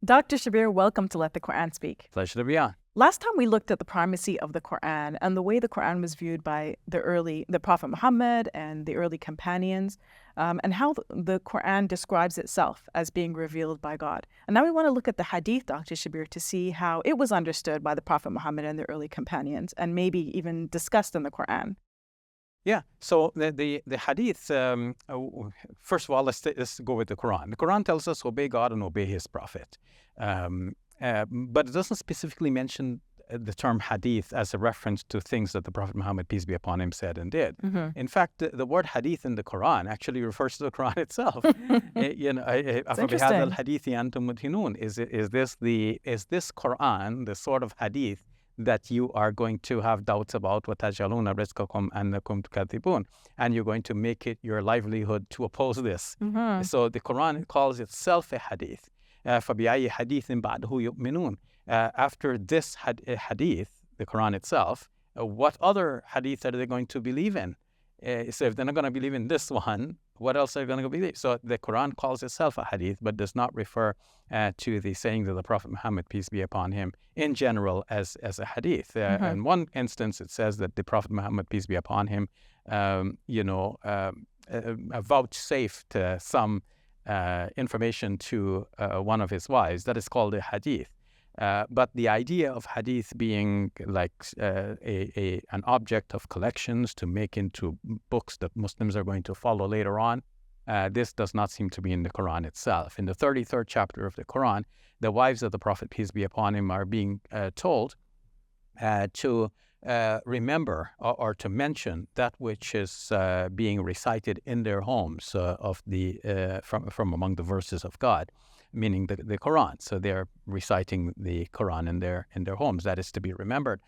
Dr. Shabir, welcome to Let the Quran Speak. Pleasure to be on. Last time we looked at the primacy of the Quran and the way the Quran was viewed by the Prophet Muhammad and the early companions, and how the Quran describes itself as being revealed by God. And now we want to look at the Hadith, Dr. Shabir, to see how it was understood by the Prophet Muhammad and the early companions, and maybe even discussed in the Quran. Yeah, so the Hadith, first of all, let's go with the Quran. The Quran tells us obey God and obey His Prophet. But it doesn't specifically mention the term Hadith as a reference to things that the Prophet Muhammad, peace be upon him, said and did. Mm-hmm. In fact, the word Hadith in the Quran actually refers to the Quran itself. Is this Quran the sort of Hadith that you are going to have doubts about, وَتَجْعَلُونَ رِزْقَكُمْ أَنَّكُمْ تُكَذِّبُونَ, and you're going to make it your livelihood to oppose this. Mm-hmm. So the Quran calls itself a hadith. فَبِأَيِّ حَدِيثٍ بَعْدَهُ يُؤْمِنُونَ. After this hadith, the Quran itself, what other hadith are they going to believe in? So if they're not going to believe in this one, what else are they going to believe? So the Quran calls itself a hadith, but does not refer to the sayings of the Prophet Muhammad, peace be upon him, in general as a hadith. In one instance, it says that the Prophet Muhammad, peace be upon him, vouchsafed some information to one of his wives. That is called a hadith. But the idea of hadith being like an object of collections to make into books that Muslims are going to follow later on, this does not seem to be in the Quran itself. In the 33rd chapter of the Quran, the wives of the Prophet, peace be upon him, are being told to remember or to mention that which is being recited in their homes from among the verses of God, meaning the Quran. So they're reciting the Quran in their homes. That is to be remembered.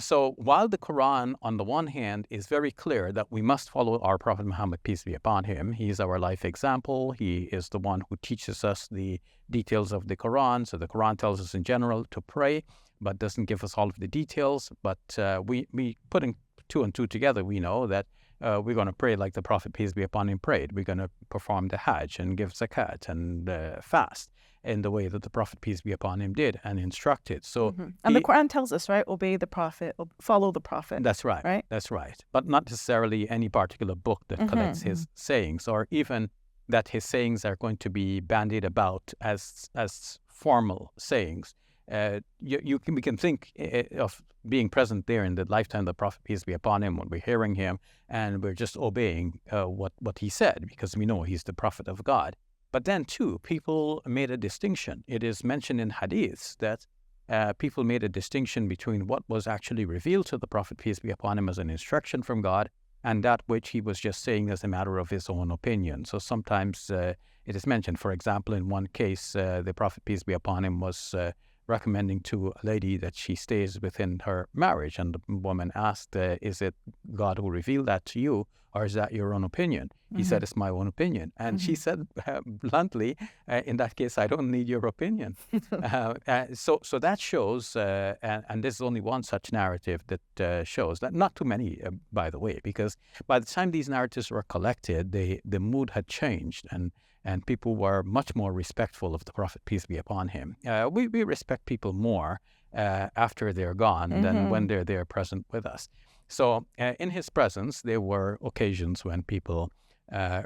So while the Quran, on the one hand, is very clear that we must follow our Prophet Muhammad, peace be upon him. He is our life example. He is the one who teaches us the details of the Quran. So the Quran tells us in general to pray, but doesn't give us all of the details. But we putting two and two together, we know that we're going to pray like the Prophet, peace be upon him, prayed. We're going to perform the Hajj and give zakat and fast in the way that the Prophet, peace be upon him, did and instructed. So, and the Quran tells us, right, obey the Prophet, follow the Prophet. That's right. Right? That's right. But not necessarily any particular book that collects his sayings, or even that his sayings are going to be bandied about as formal sayings. We can think of being present there in the lifetime of the Prophet, peace be upon him, when we're hearing him and we're just obeying what he said, because we know he's the Prophet of God. But then, too, people made a distinction. It is mentioned in Hadiths that people made a distinction between what was actually revealed to the Prophet, peace be upon him, as an instruction from God, and that which he was just saying as a matter of his own opinion. So sometimes it is mentioned, for example, in one case, the Prophet, peace be upon him, was recommending to a lady that she stays within her marriage. And the woman asked, is it God who revealed that to you, or is that your own opinion? He said, it's my own opinion. And she said bluntly, in that case, I don't need your opinion. So that shows, and this is only one such narrative that shows that, not too many, by the way, because by the time these narratives were collected, the mood had changed, and people were much more respectful of the Prophet, peace be upon him. We respect people more after they're gone than when they're there present with us. So in his presence, there were occasions when people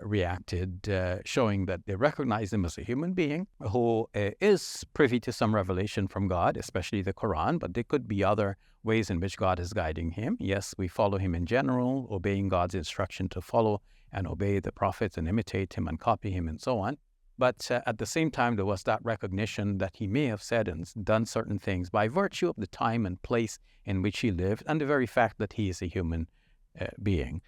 reacted, showing that they recognize him as a human being who is privy to some revelation from God, especially the Quran, but there could be other ways in which God is guiding him. Yes, we follow him in general, obeying God's instruction to follow and obey the Prophet and imitate him and copy him and so on. But at the same time, there was that recognition that he may have said and done certain things by virtue of the time and place in which he lived, and the very fact that he is a human being.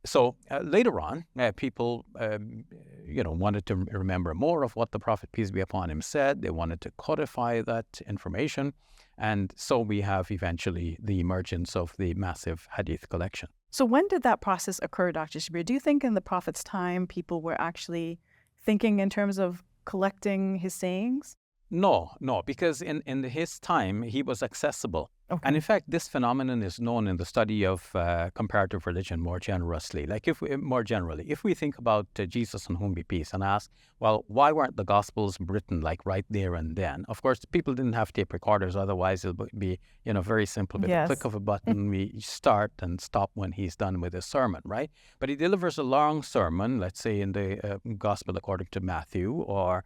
So later on, people, wanted to remember more of what the Prophet, peace be upon him, said. They wanted to codify that information. And so we have eventually the emergence of the massive Hadith collection. So when did that process occur, Dr. Shabir? Do you think in the Prophet's time, people were actually thinking in terms of collecting his sayings? No, because in his time, he was accessible. And in fact, this phenomenon is known in the study of comparative religion more generously. Like more generally, if we think about Jesus on whom be peace and ask, well, why weren't the Gospels written like right there and then? Of course, people didn't have tape recorders. Otherwise, it would be, very simple. With a click of a button, we start and stop when he's done with his sermon, right? But he delivers a long sermon, let's say in the Gospel according to Matthew, or,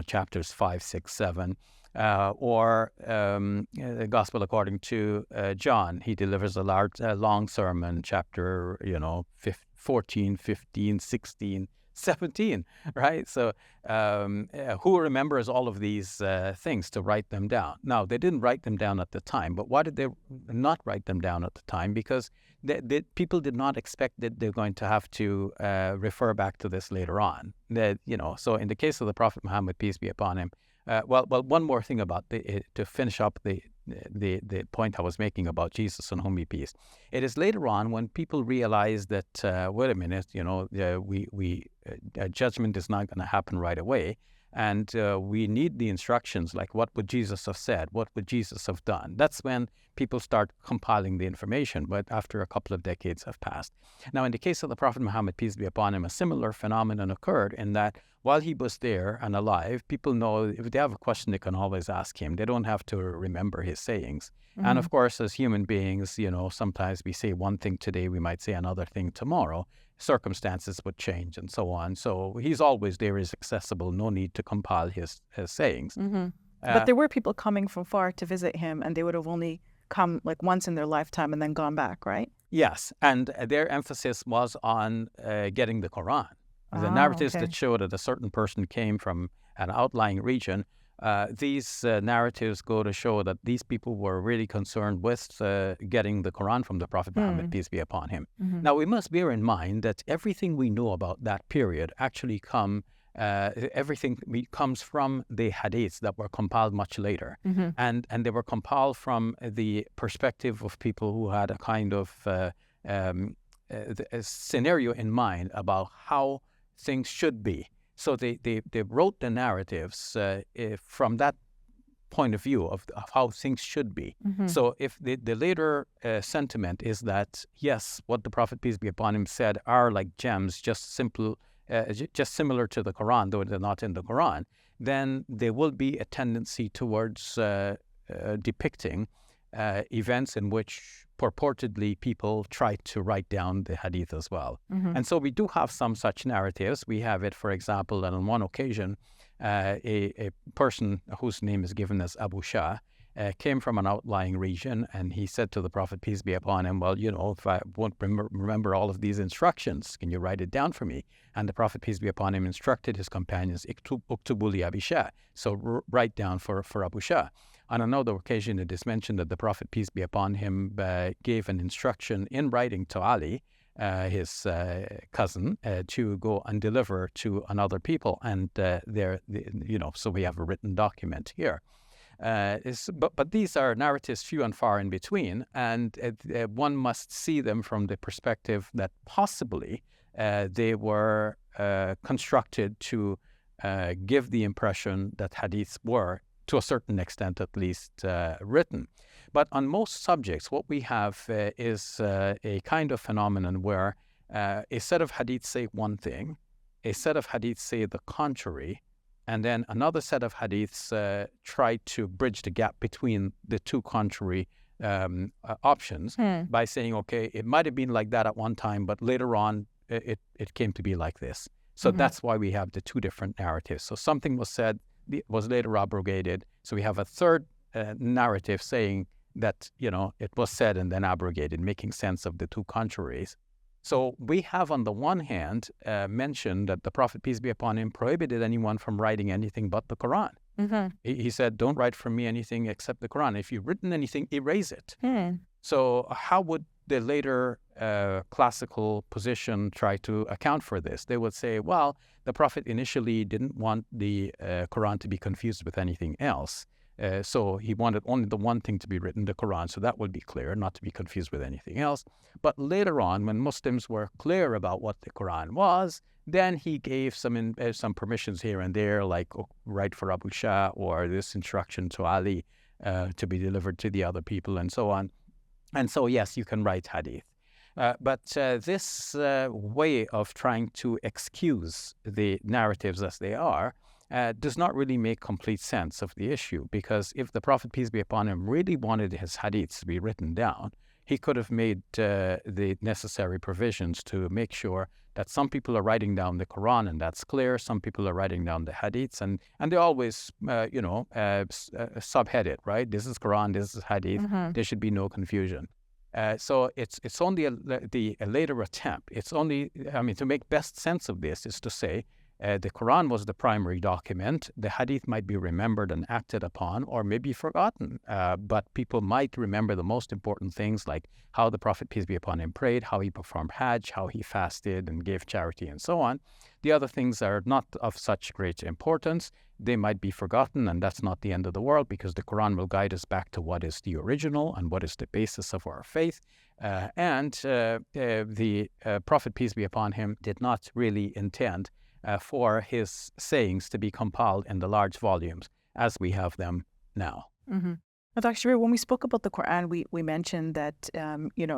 chapters 5, 6, 7. Or the Gospel according to John. He delivers a long sermon, chapter, 14, 15, 16, 17, right? So who remembers all of these things to write them down? Now, they didn't write them down at the time, but why did they not write them down at the time? Because people did not expect that they're going to have to refer back to this later on. So in the case of the Prophet Muhammad, peace be upon him, one more thing about to finish up the point I was making about Jesus on whom be peace. It is later on when people realize that wait a minute, judgment is not going to happen right away, and we need the instructions. Like, what would Jesus have said? What would Jesus have done? That's when people start compiling the information. But after a couple of decades have passed. Now, in the case of the Prophet Muhammad, peace be upon him, a similar phenomenon occurred in that while he was there and alive, people know if they have a question, they can always ask him. They don't have to remember his sayings. And of course, as human beings, sometimes we say one thing today, we might say another thing tomorrow. Circumstances would change and so on. So he's always there, is accessible, no need to compile his sayings. But there were people coming from far to visit him, and they would have only come like once in their lifetime and then gone back, right? Yes, and their emphasis was on getting the Quran. The narratives that show that a certain person came from an outlying region, these narratives go to show that these people were really concerned with getting the Quran from the Prophet Muhammad, peace be upon him. Now, we must bear in mind that everything we know about that period actually comes from the Hadiths that were compiled much later. And they were compiled from the perspective of people who had a kind of a scenario in mind about how things should be. So they wrote the narratives from that point of view of how things should be. So if the later sentiment is that, yes, what the Prophet, peace be upon him, said are like gems, just similar to the Quran, though they're not in the Quran, then there will be a tendency towards depicting events in which purportedly people tried to write down the Hadith as well. And so we do have some such narratives. We have it, for example, that on one occasion, a person whose name is given as Abu Shah came from an outlying region, and he said to the Prophet, peace be upon him, well, if I won't remember all of these instructions, can you write it down for me? And the Prophet, peace be upon him, instructed his companions, Uktubu li Abi Shah, so write down for Abu Shah. On another occasion, it is mentioned that the Prophet, peace be upon him, gave an instruction in writing to Ali, his cousin, to go and deliver to another people. And so we have a written document here. But these are narratives few and far in between, and one must see them from the perspective that possibly they were constructed to give the impression that hadiths were, to a certain extent at least, written. But on most subjects, what we have is a kind of phenomenon where a set of hadiths say one thing, a set of hadiths say the contrary, and then another set of hadiths try to bridge the gap between the two contrary options by saying, okay, it might have been like that at one time, but later on it came to be like this. So that's why we have the two different narratives. So something was said, was later abrogated. So we have a third narrative saying that, it was said and then abrogated, making sense of the two contraries. So we have on the one hand mentioned that the Prophet, peace be upon him, prohibited anyone from writing anything but the Quran. He said, don't write from me anything except the Quran. If you've written anything, erase it. So how would the later classical position try to account for this? They would say, well, the Prophet initially didn't want the Quran to be confused with anything else. So he wanted only the one thing to be written, the Quran, so that would be clear, not to be confused with anything else. But later on, when Muslims were clear about what the Quran was, then he gave some permissions here and there, like write for Abu Shah, or this instruction to Ali, to be delivered to the other people and so on. And so, yes, you can write hadith. But this way of trying to excuse the narratives as they are does not really make complete sense of the issue, because if the Prophet, peace be upon him, really wanted his hadiths to be written down, he could have made the necessary provisions to make sure that some people are writing down the Quran, and that's clear. Some people are writing down the hadiths, and they always, subhead it, right? This is Quran, this is hadith. There should be no confusion. So it's only a later attempt. It's only, to make best sense of this is to say the Quran was the primary document. The hadith might be remembered and acted upon, or maybe forgotten. But people might remember the most important things, like how the Prophet, peace be upon him, prayed, how he performed Hajj, how he fasted and gave charity, and so on. The other things are not of such great importance. They might be forgotten, and that's not the end of the world, because the Quran will guide us back to what is the original and what is the basis of our faith. The Prophet, peace be upon him, did not really intend for his sayings to be compiled in the large volumes as we have them now. Now, Dr. Shabir, when we spoke about the Quran, we mentioned that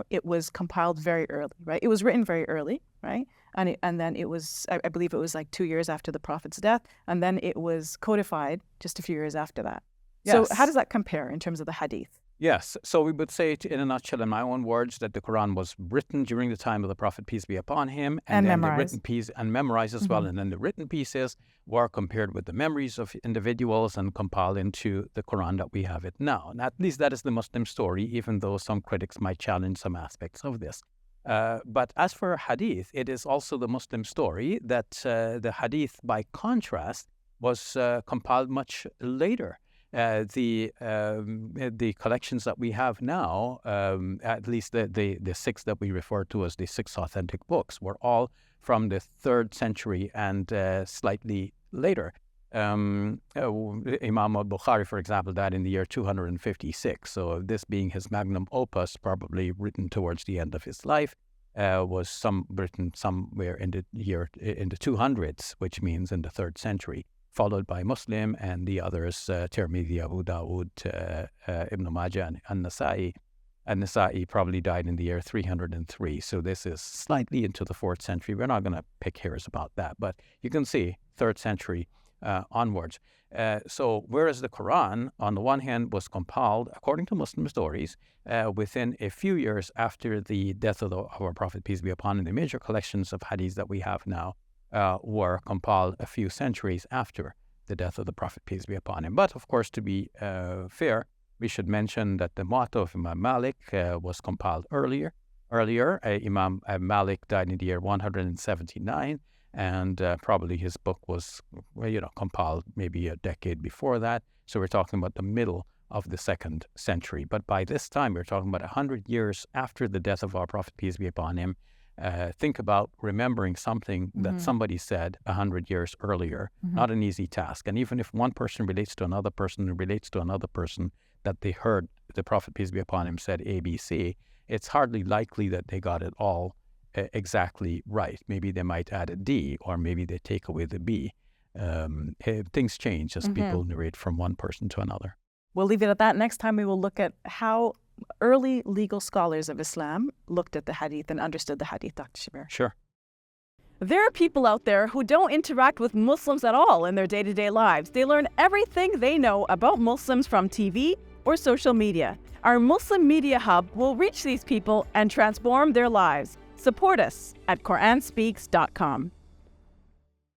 it was compiled very early, right? It was written very early, right? And then it was, I believe it was like 2 years after the Prophet's death, and then it was codified just a few years after that. Yes. So how does that compare in terms of the hadith? Yes. So we would say, in a nutshell, in my own words, that the Quran was written during the time of the Prophet, peace be upon him, And then memorized. the written piece, and memorized as well. And then the written pieces were compared with the memories of individuals and compiled into the Quran that we have it now. And at least that is the Muslim story, even though some critics might challenge some aspects of this. But as for hadith, it is also the Muslim story that the hadith, by contrast, was compiled much later. The collections that we have now, at least the six that we refer to as the six authentic books, were all from the 3rd century and slightly later. Imam al-Bukari, for example, died in the year 256. So this being his magnum opus, probably written towards the end of his life, was written somewhere in the 200s, which means in the 3rd century, followed by Muslim and the others, Tirmidhi, Abu Dawood, Ibn Majah, and Nasa'i. And Nasa'i probably died in the year 303. So this is slightly into the 4th century. We're not going to pick hairs about that, but you can see 3rd century onwards. So whereas the Quran, on the one hand, was compiled, according to Muslim stories, within a few years after the death of our Prophet, peace be upon him, the major collections of hadiths that we have now were compiled a few centuries after the death of the Prophet, peace be upon him. But of course, to be fair, we should mention that the Muwatta of Imam Malik was compiled earlier. Imam Malik died in the year 179, and probably his book was, compiled maybe a decade before that. So we're talking about the middle of the 2nd century. But by this time, we're talking about 100 years after the death of our Prophet, peace be upon him. Think about remembering something that somebody said 100 years earlier. Not an easy task. And even if one person relates to another person who relates to another person that they heard the Prophet, peace be upon him, said ABC, it's hardly likely that they got it all exactly right. Maybe they might add a D, or maybe they take away the B. Things change as people narrate from one person to another. We'll leave it at that. Next time we will look at how early legal scholars of Islam looked at the hadith and understood the hadith, Dr. Shabir. Sure. There are people out there who don't interact with Muslims at all in their day-to-day lives. They learn everything they know about Muslims from TV or social media. Our Muslim Media Hub will reach these people and transform their lives. Support us at QuranSpeaks.com.